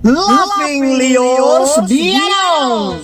Laughing Leos Bianong!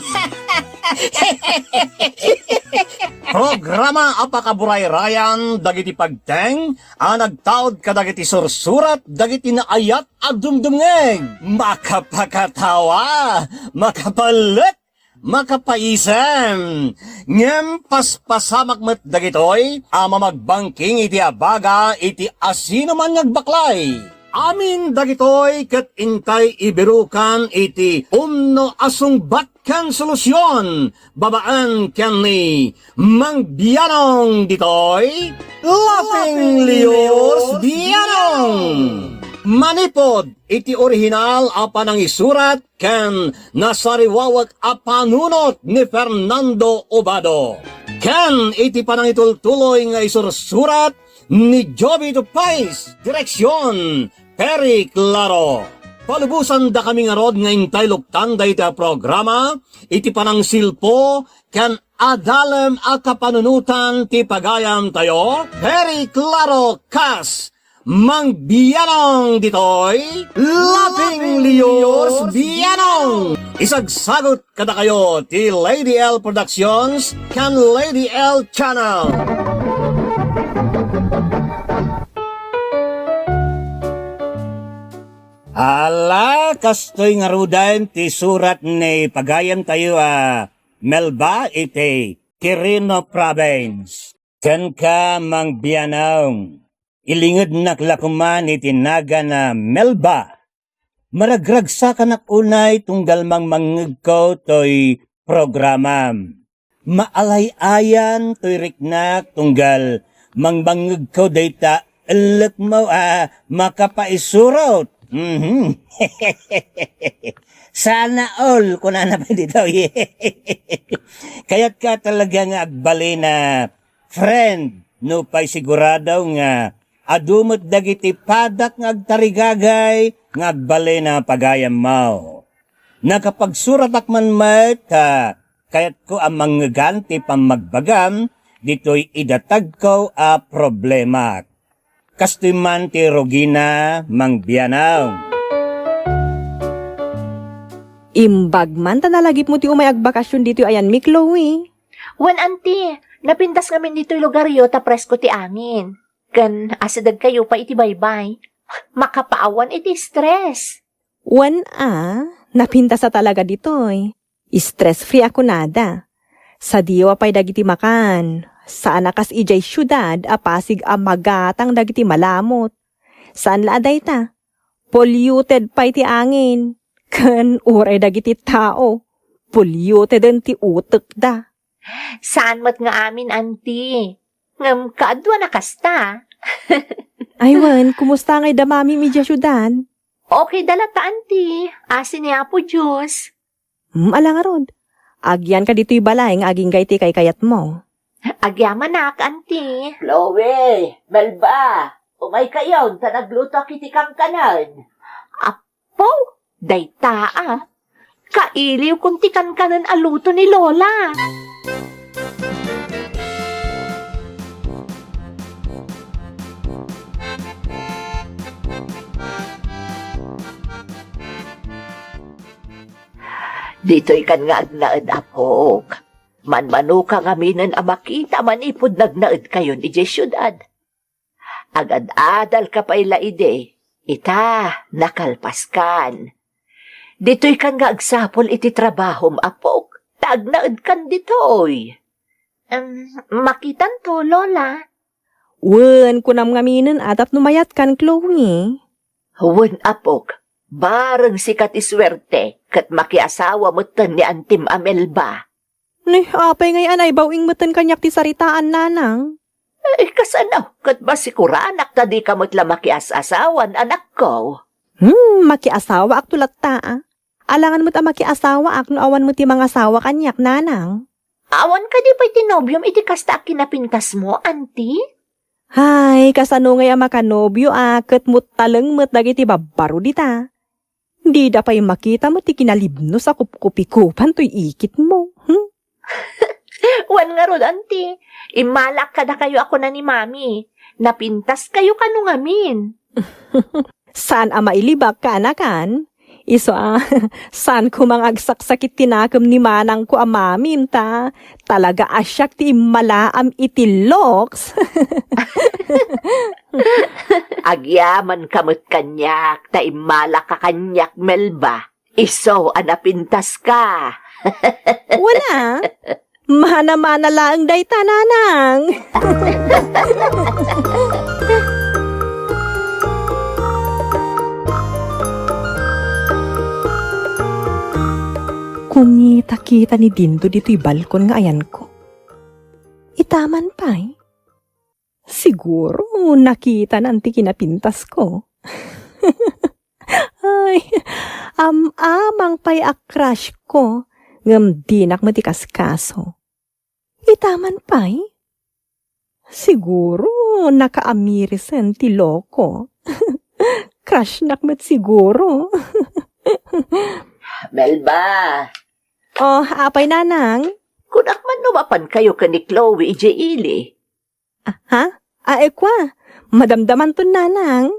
Programa apakaburay-rayan dagiti pagteng ang nagtaod ka dagiti sursurat dagiti naayat at dumdumngeg makapakatawa makapalit makapaisem ngem paspasamak met dagitoy ama magbangking iti abaga iti asino man ngagbaklay. Amin dagitoy ket intay ibirukan iti umno asung batkan solusyon babaan ken ni Mang Bianong ditoy Laughing Leos Bianong. Manipod iti orihinal apan ang isurat ken nasariwawag apanunot ni Fernando Obado. Ken iti panangitultuloy nga isursurat ni Joby Tupais, direksyon Perry Claro. Palubusan da kami nga rod nga intay luktan da iti programa, iti panang silpo, kan adalem a kapanunutan ti pagayam tayo, Perry Claro Kas, Mang Bianong ditoy, Laughing Leos Bianong. Isagsagot kada kayo ti Lady L Productions, kan Lady L Channel. Ala, kastoy nga rudan ti surat ni pagayam tayo Melba iti Quirino Province. Ken ka Mang Bianong, ilingid naklakuman iti naga na Melba. Maragragsa ka unay tunggal mang mangigko to'y programam. Maalay-ayan to'y riknak tunggal mang mangigko dayta elek mo makapaisurot. Sana all kung na pa dito. Kaya't ka talaga nga agbali na friend no pa'y sigurado nga adumot dagiti padak nga agtarigagay nga agbali na pagayam mo. Nakapagsurat akman met kaya't ko ang mangganti pamagbagam dito'y idatag ko a problema. Kastoy man ti Rogina Mang Bianong. Imbag man tanalagip mo ti umay agbakasyon dito ayan mi Chloe. Wan auntie, napintas kami dito'y lugaryo ta presko ti angin. Kan asadag kayo pa iti baybay. Makapaawan iti stress. Wan napinta sa talaga ditoy. Stress-free ako nada. Sa diwa pa'y dagiti makan. Saan nakas ijay syudad, apasig magatang dagiti malamot. Saan laaday ta? Polluted pa iti angin. Kan uray dagiti tao. Polluted ang ti utek da. Saan mat nga amin, auntie? Ngam kaadwa na kasta. Aywan, kumusta ngay damami midya syudad? Okay dalata, auntie. Asin niya po, Diyos. Ala nga rod. Agyan ka dito'y balay nga aging gayti kay kayat mo. Agyaman na, auntie. Chloe, Melba, umay kayon, ta nagluto kiti kang kanan. Apo, dayta Kailiw kung tikan kanan aluto ni Lola. Dito'y kan nga agnaed apok. Manmano ka nga minan makita manipod nagnaed kayon ije syudad. Agad-adal ka pa ide, ita nakalpaskan. Dito'y kan nga agsapol iti trabahom apok, taagnaed kan dito'y. Makitan to, Lola. Wen, kunam ngaminan atap numayat kan Chloe. Huwag apok, bareng sikat iswerte, kat makiasawa mo tan ni Antim Amelba. Apay ngay anay bawing matan kanyak ti saritaan nanang. Kasanaw, kat basikuranak ta di ka mo't makiasawan, anak ko. Makiasawa ak tulad ta. Alangan mo't makiasawa ak no awan mo ti mga asawa kanyak nanang. Awan ka di pa'y tinobyom iti kasta kinapintas mo, auntie? Hay, kasano ngay makanobyo ket mo't taleng mo't dagiti babbaro dita. Di da pa'y makita mo ti kinalibno sa kupkupikupan to'y ikit mo. Wan nga rod, auntie. Imalak ka na kayo ako na ni mami. Napintas kayo kanungamin. Saan mailibak ka anakan? Iso saan ko mga agsaksakit tinakam ni manang ko amamin ta. Talaga asyak ti malaam iti loks. Agyaman kamot kanyak, ta imala ka kanyak, Melba. Iso, anapintas ka. Wala. Mana-mana lang day tananang. Kumita-kita ni Dindo dito'y balkon nga ayan ko. Itaman pa eh. Siguro nakita na anti kinapintas ko. Ay, amang pa'y crush ko. Ngam dinak matikas kaso. Itaman pa eh. Siguro nakaamirisan ti loko. Crush nak mat siguro. Melba, Oh, apay nanang? kunak man numapan kayo ka ni Chloe Ili. Ha? Kwa? Madamdaman to nanang.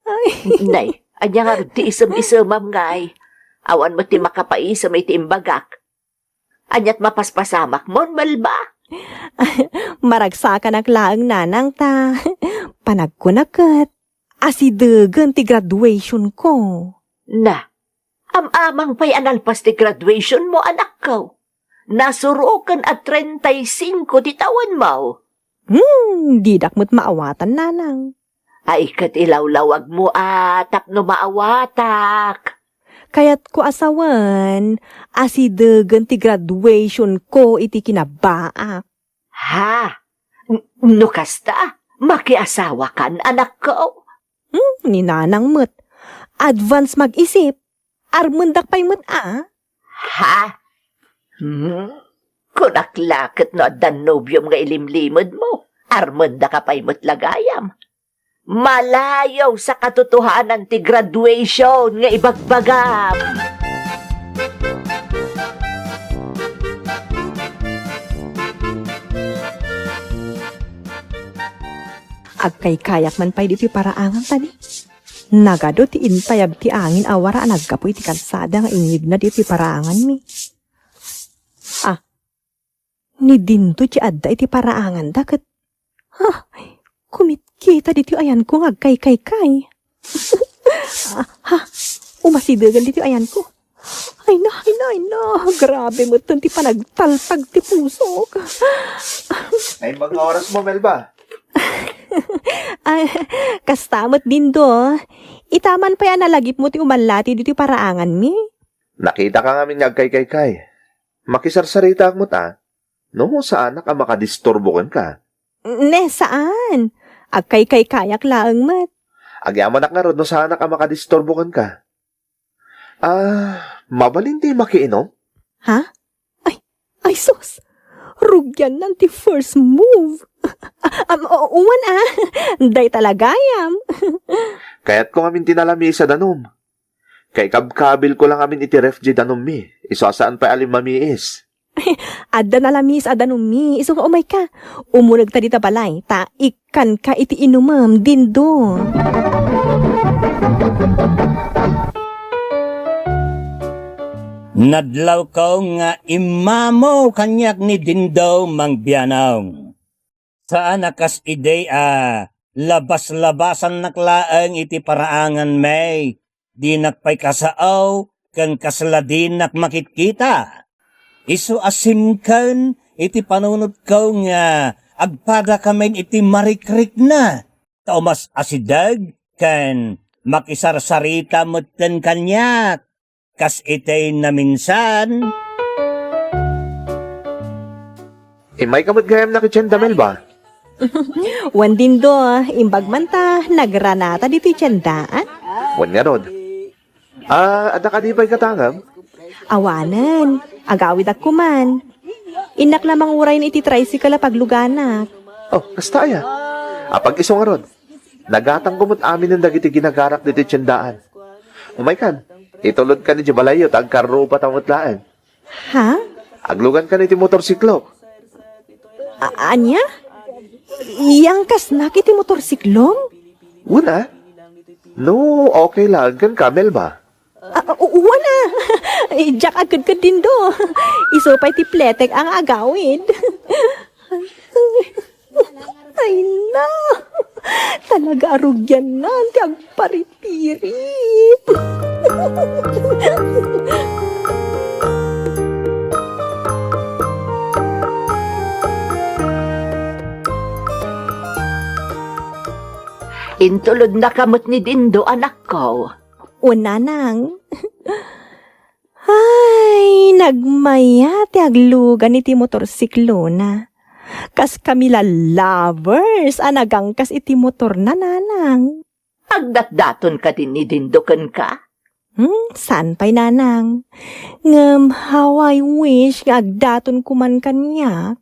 Ay. Nay, anya nga ti isam-isamam ngay. Awan mo ti makapaisam iti imbagak. Anyat mapaspasamak mon, Melba. Maragsakan laang nanang ta. Panagkunakat. Asidagan ti graduation ko. Na, amang pa'y analpas ti graduation mo, anak ko. Nasurukan at 35 ti tawan mo. Didak mo't maawatan nanang. Ay kat ilawlawag mo tapno maawatak. Kaya't ko asawan, asidagan ti graduation ko iti kinabaak. Ha? No kasta, makiasawa kan, anak ko. Ni nanang mo't. Advance mag-isip. Armundak pa'y mo't Ha? Kunaklakit no Danubium nga ilimlimod mo. Armanda ka pa'y mo't lagayam. Malayaw sa katotohanan ti graduation nga ibagbagam. Agkay kayak man pa'y diti paraangan tani. Nagado ti intayab ti angin awara nagkapoy ti kalsada nga ingid na diti paraangan mi. Ni Dindo ti adda iti paraangan dakat. Kumitkita diti ayan ko agkay kay. Umasidagan diti ayan ko. Ay na, grabe mo ti panagtaltag ti pusok. Ay, mga oras mo, Melba. Kastamot Dindo. Itaman pa yan nalagip mo ti umalati diti paraangan mi. Nakita ka nga minyag kay. Makisarsarita mo ta. No, saan ka makadisturbukan ka? Ne, saan? Agkay kayak laang mat. Agyaman nga ron, no, saan ka makadisturbukan ka? Mabalindi makiinom? Ha? Ay sus! Rugyan ng ti first move. Uwan Day talagayam. Kaya't ko ngamin tinalami sa danom. Kay kabkabil ko lang amin iti refji danom mi. Isasaan pa alim mamiis. Adda nalamis adanumi. Iso nga umay ka. Umunag ta dita balay. Ta ikan ka iti inumam Dindo. Nadlaw ko nga imamo kanyak ni Dindo mangbianaw. Saan akas ide labas-labasan naklaang iti paraangan may. Di nakpay kasaaw kan kasladin nak makitkita. Isu asimkan iti panunod ko nga agpada kamay iti marikrik na. Taumas asidag kan makisarsarita mutten kanyak. Kas itay na minsan. May kamot gayam na kitsyenda, Melba. Wan Dindo, imbag man ta, nagranata diti tiyandaan. Wan nga ron. Ada ka di ba'y katangam? Awanan, agawid ak kuman. Inak lamang uray na iti tricycle pagluganak. Oh, kasta ya. Apag iso nga ron. Nagatang kumot amin ng dagiti ginagarak diti tiyandaan. Umay kan, itulod ka ni Jabalayo, tagkaro pa tamutlaan. Ha? Aglugan ka ni ti motorsiklo. Anya? Iyang kasnak iti motorsiklong? Una? No, okay lang kan ka, Melba. Wala. Jak agad ka din do. Isupay ti pletek ang agawid. Ay na. Talaga arugyan na. Ti agparipirit. Intulod na kamot ni Dindo, anak ko. Una nang. Ay, nagmaya ti aglugan iti motorsiklo na. Kas kamila lovers, anagangkas iti motor na nanang. Agdatdaton ka din ni Dindo ken ka. Saan pa'y nanang? Ngam, how I wish nga agdaton kuman kanya.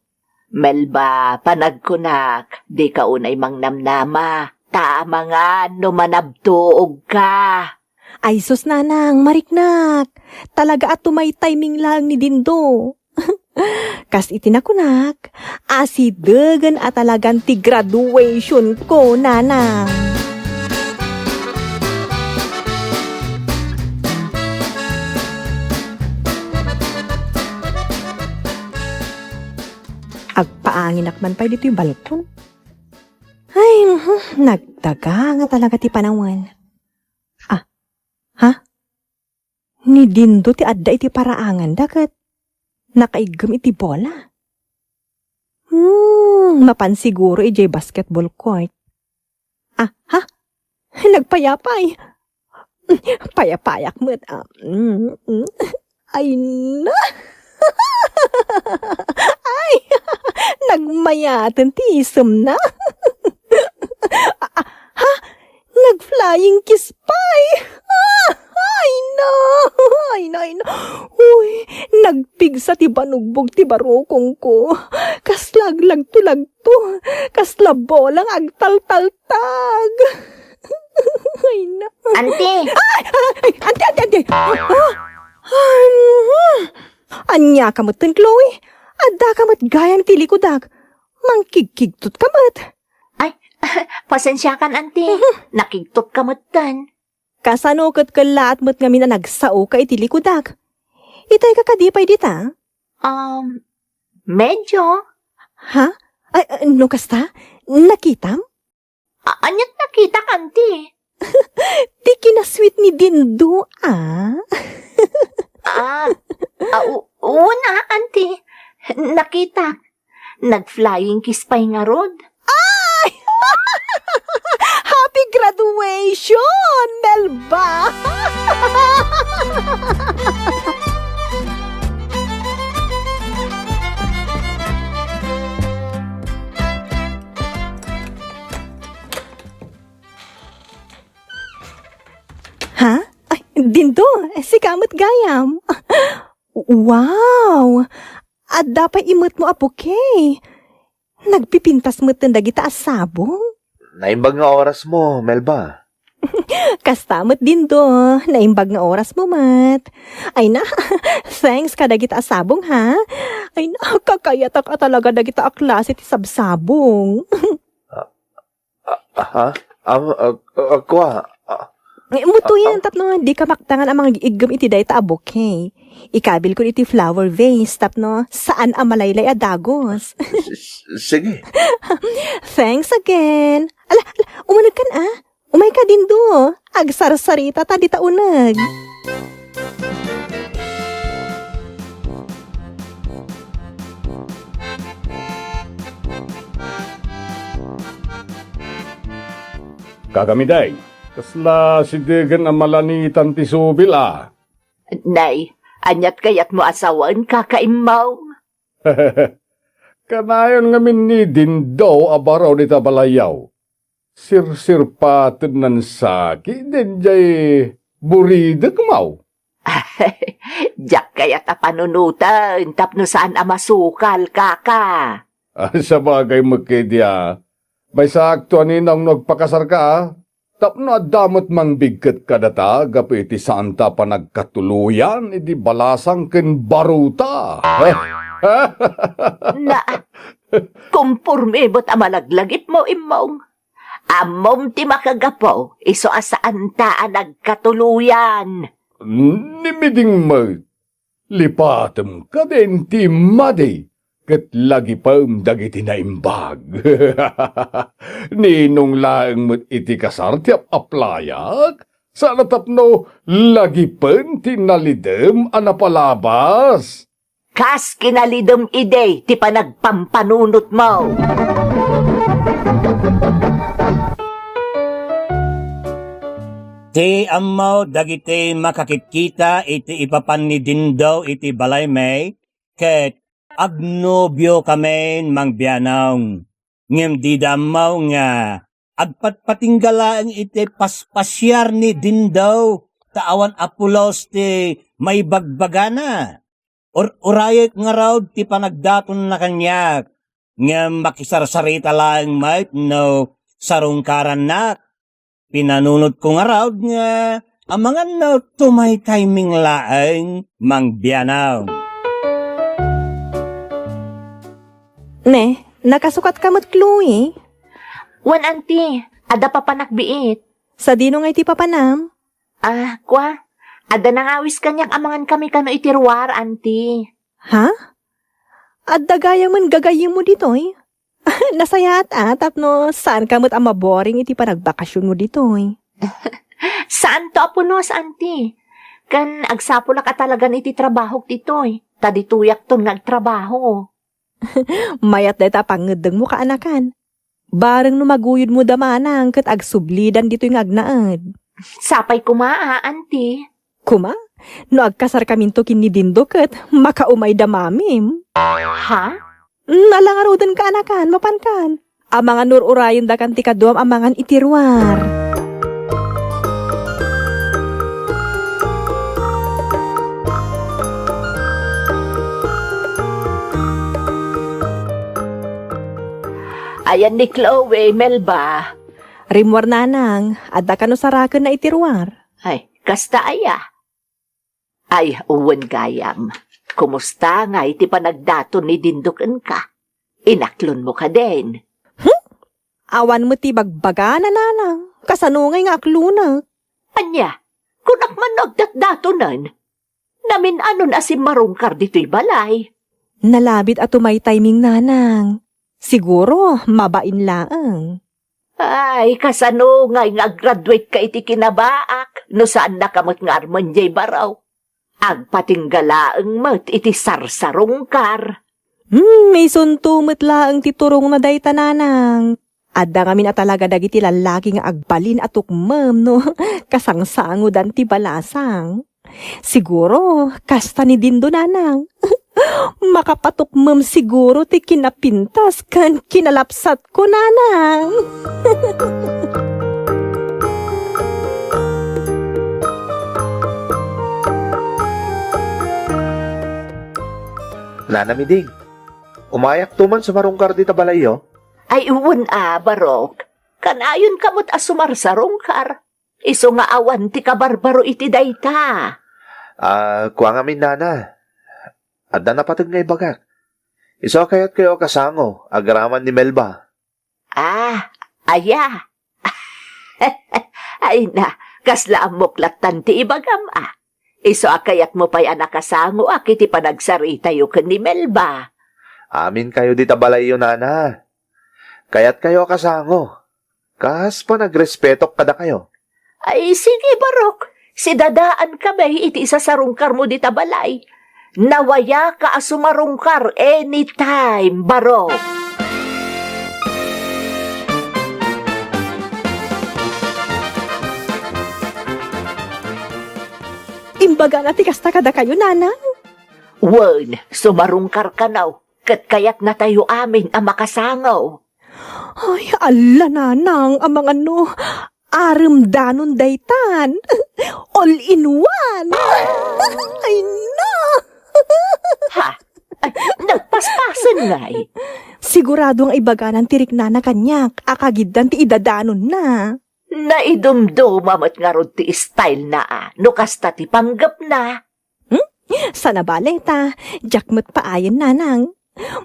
Melba, panagkunak, di ka unay mangnamnama. Tama nga, no manabtuog ka. Ay sus nanang, mariknak. Talaga at may timing lang ni Dindo. Kas itinakunak, asidagan at talagang ti graduation ko, nanang. Agpaangin akman pa dito yung balkon. Ay, nagdaga nga talaga ti panawan. Ha? Ni Dindo ti adda iti paraangan dagat. Nakaigam iti bola. Mapansiguro iti basketball court. Ha? Nagpayapay. Payapayak mo't. Ay na. Ay, nagmayatan ti isem na. Nag-flying kiss pay. Ay no. Uy, nagpigsa ti banugbog ti barokong ko. Kaslaglag to. Kasla bolang agtal-taltag. Ay na. Ante, Ay, ante. Anya kamutan, Chloe. Adda kamat gayam ti likodag. Mangkigkigtot kamat. pasensya kan, ante. Nakigtot ka matan. Kasanukot ka lahat mo't ngamin na nagsao ka iti likodag. Itay ka kadipay dita? Medyo. Ha? Ay, no kasta? Nakitam? Anyat nakita ka, ante. Di kinasweet ni Dindo, Una, ante. Nakita. Nag-flying kiss pa'y nga rod. Happy graduation, Melba! Ha? Ay, Dindo, si kamot gayam. Wow! At dapat imot mo apokay. Nagpipintas mo tanda kita asabong. Naimbag nga oras mo, Melba. Kastamot din do, naimbag nga oras mo, Mat. Ay na, thanks ka dagita asabong, ha? Ay na, kakayatak ka talaga dagita aklase ti sabsabong. Mutuyan tapno, di ka maktangan ang mga igam iti day ta abok, hey. Ikabil ko iti flower vase, tapno, saan ang malaylay adagos. Sige. Thanks again. Ala, umunag kan, Umay ka din do. Agsar-sarita ta di ta unag. Kagamiday, kasla sidegan ang malanitan ti subil, Nay, anyat kayat mo asawan kakaimaw. Kanayon ngamin ni Dindo abaraw di tabalayaw. Sir patid nan saki, din jay buridag mau. Diyak kayat a panunutan, tapno saan a masukal kaka. Sa bagay magkidya, may sakto aninang nagpakasar ka, tapno adamot mang bigkat ka data, gapiti saan ta pa nagkatuluyan, idi balasang ken baruta. Na, kumpurme mo't amalaglagip mo imong. Amom ti makagapo, iso asaan ta nagkatuluyan. Nimiding lipatem ka din ti madi, kat lagi pa dagiti na imbag. Ninong laeng mo't iti kasar ti aplayak, sa natapno lagi pa ti nalidem anapalabas. Kas kinalidom ide, ti panagpampanunot mo. Ti amaw dagiti makakikita iti ipapan ni Dindo iti balay may, ket agnobyo kami mangbianaw. Ngem di damaw nga, agpatpatinggalaan iti paspasyar ni Dindo, taawan apulos ti may bagbagana. Urayet nga raw ti panagdaton na kanyak, ngem makisarsarita lang might no sarungkaran na. Pinanunod ko nga raw nga, ang mga no tumay timing laeng mangbianaw. Ne, nakasukat ka mo't Chloe. Wan, auntie. Ada pa panakbiit. Sa dino nga iti papanam. Kwa? Ada nangawis kanyak amangan kami kano itirwar, auntie. Ha? At dagaya man gagayim mo ditoy. Nasayat tapno saan ka mo't amaboring iti panagbakasyon mo ditoy. Saan to apunos, auntie? Kan agsapula ka talaga iti trabaho ditoy. Tadituyak ton ngagtrabaho. Mayat deta pangedeng mo kaanakan. Bareng no maguyod mo damanang kat agsublidan dito'y ngagnaad. Sapay kumaa, auntie. Kuma? No agkasar kaminto kin ni Dindo kat makaumay damamim. Ha? Nalangarudan ka anakan, mapankan. Amangan nururayon da kan tikaduam amangan itirwar. Ayan ni Chloe, Melba. Rimwar nanang, adda ka no saraken na itirwar. Ay, kasta aya. Ay, uwan gayam. Kumusta nga iti panagdaton ni Dindukan ka? Inaklon mo ka din. Awan mo ti bagbaga na nanang. Kasanungay nga akluna. Anya, kunak man nagdatdatonan. Namin anon asim marungkar dito'y balay. Nalabit at may timing nanang. Siguro, mabain laang. Ay, kasano nga graduate ka iti kinabaak. No saan nakamot nga arman jay baraw. Agpatinggalaang mat iti sarsarungkar. May suntumot laang titurong na day tananang. Adda kami na talaga dagiti lalaki nga agbalin at ukmam no kasangsangudan ti balasang. Siguro, kasta ni Dindo nanang. Makapatukmam siguro ti kinapintas kan kinalapsat ko nanang. Nanamiding, umayak tuman sa marungkar di tabalayo. Ay uwan barok. Kanayon kamot asumar sa rungkar. Iso nga awan ti kabarbaro iti dayta. Kuwang amin nana. Adda na patag nga ibagak. Iso kayat kayo kasango, agraman ni Melba. Aya. Ay na, kasla ang muklatan ti ibagam Iso akayat mo pa'y anakasango kiti panagsarita yu ni Melba. Amin kayo di tabalayo nana. Kayat kayo kasango. Kas pa nagrespetok kada kayo. Ay sige barok, si dadaan kami iti isa sa rungkar mo di tabalay. Nawaya ka asumarungkar anytime, barok. Imbaga na ti kasta kada kayo nanang. Wen, sumarungkar ka now. Kat kayat na tayo amin ang makasangaw. Ay, ala nanang, amang ano, aramdanon daytan. All in one. Ay, no. Ha? Ay, nagpaspasan nga Siguradong ibaga ng tirik na na kanyak, akagidan ti idadanon na. Naidumdumamat nga ron ti style na no kasta ti panggap na. Sana baleta, jakmat paayan nanang.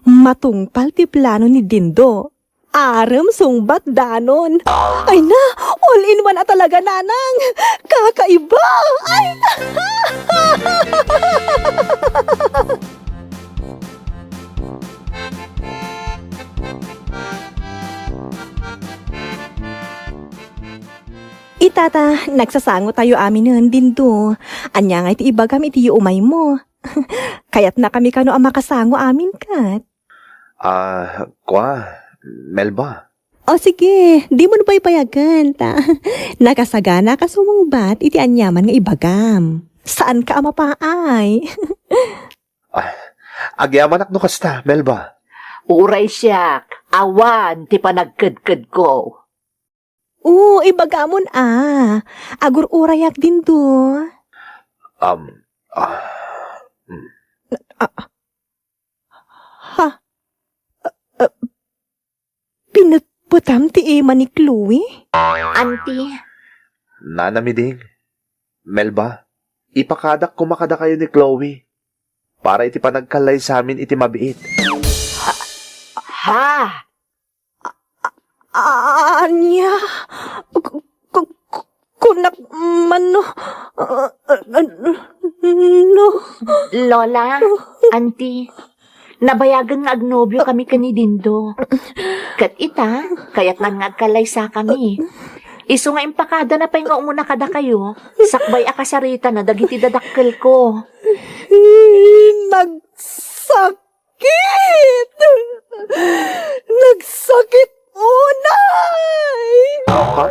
Matungpal ti plano ni Dindo. Aram sungbat danon. Ay na, all in one na talaga, nanang. Kakaiba. Ay! Itata, nagsasango tayo amin nun din do. Anya nga iti iba kami iti umay mo. Kaya't na kami kano ang makasango amin kat. Melba. O sige, di mo na ba ipayagan ta? Nakasagana ka sumungbat iti anyaman nga ibagam. Saan ka amapaay? Agyaman no kasta, Melba. Uray siyak, awan ti panagkadkad ko. Ibagamon Agur urayak din do. Pinatputam ti ema ni Chloe? Auntie, Nanamiding. Melba, ipakadak kumakada kayo ni Chloe. Para iti panagkalay sa amin iti mabiit. Ha? Anya, kunak mano, no. Lola, Auntie, nabayagan nga agnobyo kami kani Dindo. Kat ita, kaya't nang nagkalay sa kami. Iso nga impakada na pa nga umuna kada kayo, sakbay akasarita na dagiti dadakkel ko. Nagsakit! Nagsakit unay! Ha?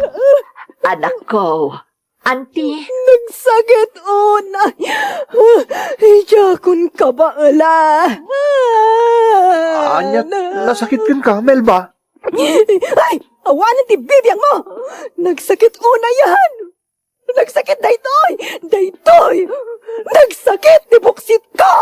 Anak ko, Auntie, Nagsakit unay! Iyakon ka ba, ala? Anya, nasakit yun ka, Melba. Ay! Awanan ti bibiyang mo! Nagsakit unay yan! Nagsakit daytoy! Daytoy! Nagsakit! Tibuksit ko!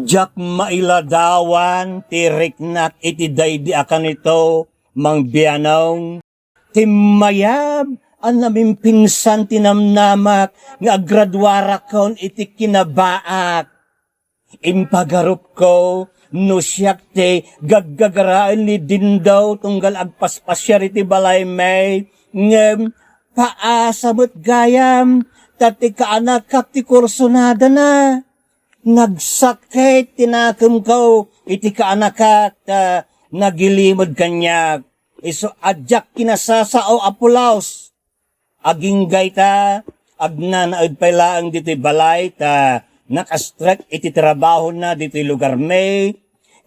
Jak mailadawan, tiriknak iti daydi akan ito, mang biyanong. Timayab, ang naming pinsan tinamnamak, nga agradwara kon iti kinabaak. Impagarup ko, no siyak te gaggagaraan ni Dindaw tunggal agpaspasya iti balay may, ngem paasamot gayam, tati kaanak ti kursonada na. Nagsakit tinakam ko, iti kaanakat, nagilimod kanyak. Iso adyak kinasasao apulaos. Aging gayta, agnanaad pailaang dito'y balay, nakastrek iti trabaho na dito'y lugar may.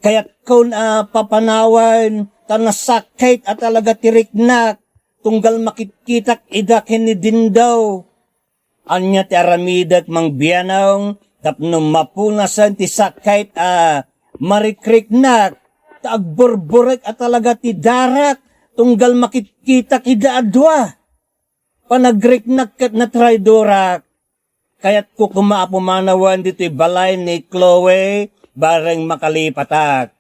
Kaya't kung papanawan, nasakit at talaga tiriknak, tunggal makitkitak idakin ni Dindaw. Anya ti aramidat mang biyanong, tapno mapunasan ti sakit marikriknak, taagburburek at talaga ti darak, tunggal makikita kidaadwa. Panagriknak kat na traidorak, kaya't kukumapumanawan dito'y balay ni Chloe, bareng makalipatak.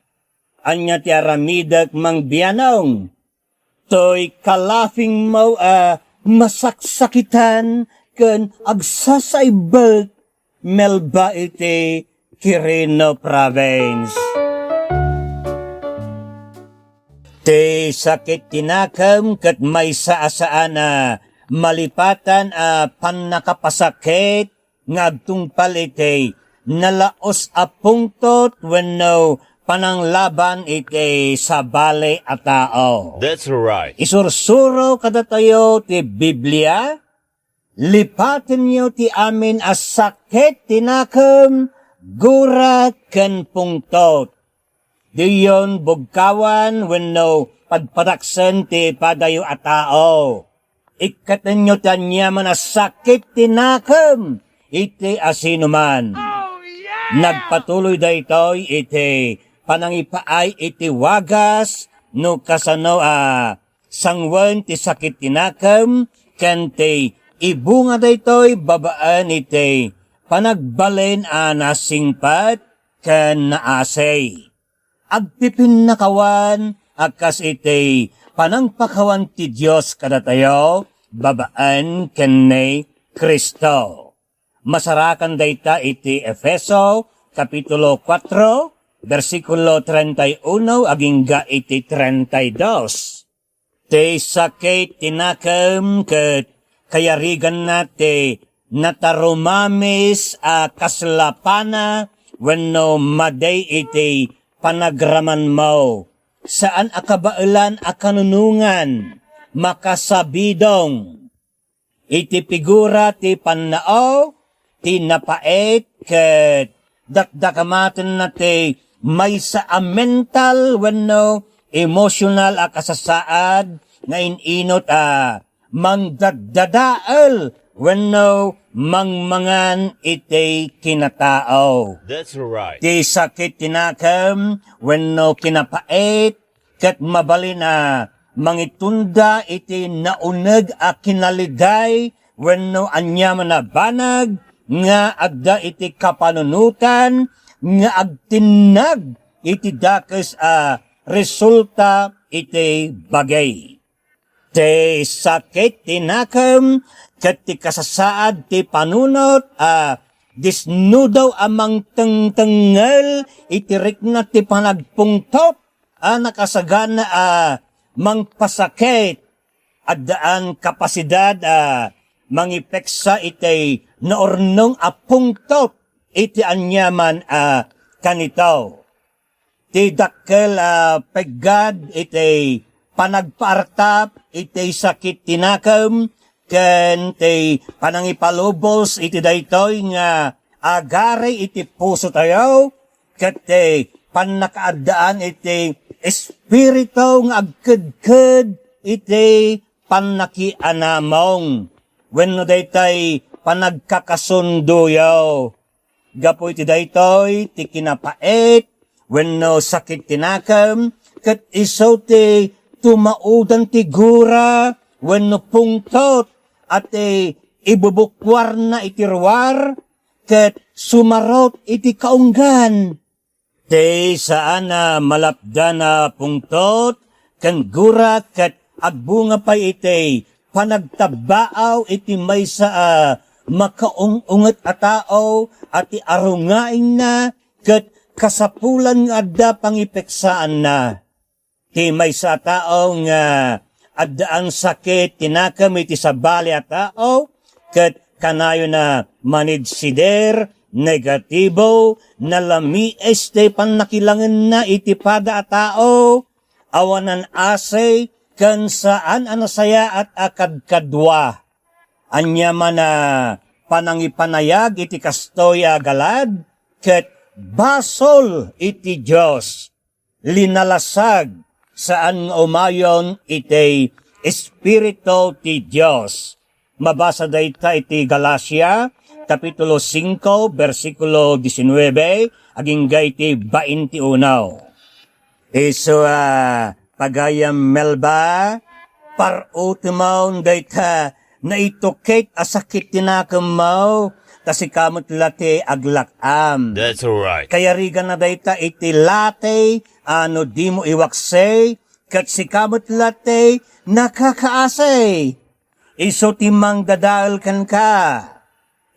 Anya ti aramidak mang biyanong, to'y kalafing mo masaksakitan, kan agsasaibalt, Melba iti Quirino Province. Ti sakit tinakam kat may saasaan malipatan panakapasakit ngagtungpal iti nalaos a pungtot wenno pananglaban iti sa bale a tao. That's right. Isursuro kada tayo ti Biblia, lipatin niyo ti amin as sakit tinakam, gurat ken pungtot. Diyon bugkawan wenno padpadaksen ti padayo a tao. Ikatan niyo tanyaman as sakit tinakam, iti asinuman. Nagpatuloy daytoy iti panangipaay iti wagas no kasano sangwan ti sakit tinakam ken ti ibunga daytoy babaan iti panagbalen nasingpat ken naasay. Agpipin nakawan akas iti panangpakawan ti Dios kada tayo babaan ken ni Kristo. masarakan dayta iti Efeso, Kapitulo 4, versikulo 31, aging ga iti 32. Te sakit tinakam ket kayarigan nate natarumamis a kaslapana wenno maday iti panagraman mo. Saan akabailan a kanunungan makasabidong. Iti figura ti pannao, ti napait ket dakdakamaten na ti may sa a mental wenno emotional a kasasaad nga ininot a mangdadadaal wenno mangmangan iti kinatao. That's right. Ti sakit tinakam wenno kinapait ket mabalin a mangitunda iti nauneg a kinaligay wenno anyaman na banag nga adda iti kapanunutan nga agtinag iti dakes a resulta iti bagay. Te sakit tinakam ket ti kasasaad ti panunot disnudaw amang tengtengel iti rikna ti panagpungtop nakasagana mangpasakit addaan kapasidad mangipeksa iti naornong pungtop iti anyaman kanitaw. Ti dakkel peggad iti panagpartap iti sakit tinakam ken ti panangipalubos iti daytoy nga agare iti puso tayo ket ti pannakaaddaan iti espiritu nga agkedked iti pannakianamong wenno daytoy panagkakasunduyo. Gapo iti daytoy ti kinapait wenno sakit tinakam ket iso ti tumaudan ti gura wenno pungtot at ibubukwar na iti ruwar ket sumarot iti kaunggan. Te saan malapda na pungtot ken gura ket agbunga pa iti panagtabaaw iti maysa makaungunget a tao at arungain na ket kasapulan nga adda pangipeksaan na. Ti maysa tao nga adda ang sakit tinakam iti sabali a tao ket kanayo na manidsider negatibo nalami este pannakilangan na iti pada a tao awanan asay ken saan anasaya at akadkadwa. Anyaman na panangipanayag iti kastoy galad ket basol iti Diyos, linalasag saan umayon iti Espiritu ti Diyos. Mabasa dayta iti Galacia, Kapitulo 5, versikulo 19, aging iti 21. Iso pagayam melba, parutimaw dayta na itukit asakit tinakam mo, kasi kamot late aglakam. That's right. Kaya rigan na dayta iti late, di mo iwaksay, kat si kamot late nakakaasay. Iso timang dadaal kan ka.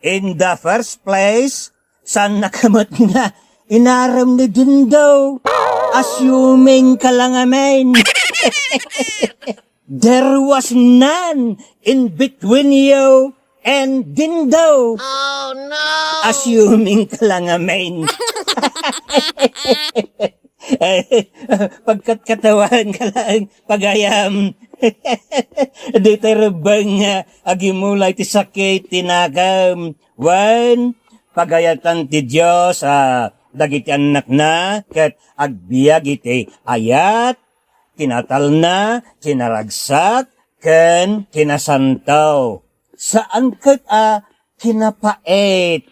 In the first place, saan nakamot nga inaram ni Dindo? Assuming ka lang amen. There was none in between you and Dindo. Oh, no! Assuming ka lang amen. Pagkatkatawan ka lang, pagayam. Di tayo bang agimulay ti sakit, tinagam. One, pagayatan ti Diyos, dagiti anak na, kat agbiag iti ayat, kinatal na, kinaragsak, ken kinasantaw. Saan kat kinapait?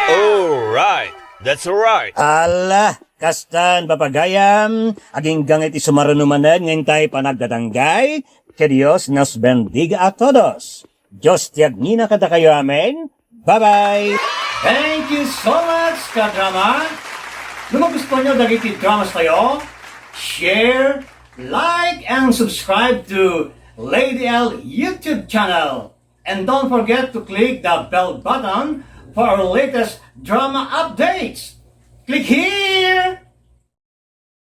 All right. That's right. Allah, kastan papagayam, aging gangit isumarunumanan ngayon tayo panagdadanggay, ke Dios nos bendiga a todos. Diyos tiagnina kada kayo, amen. Bye-bye! Thank you so much, kadrama! Kung gusto nyo dagiti dramas tayo, share, like, and subscribe to Lady L YouTube channel. And don't forget to click the bell button for our latest drama updates. Click here!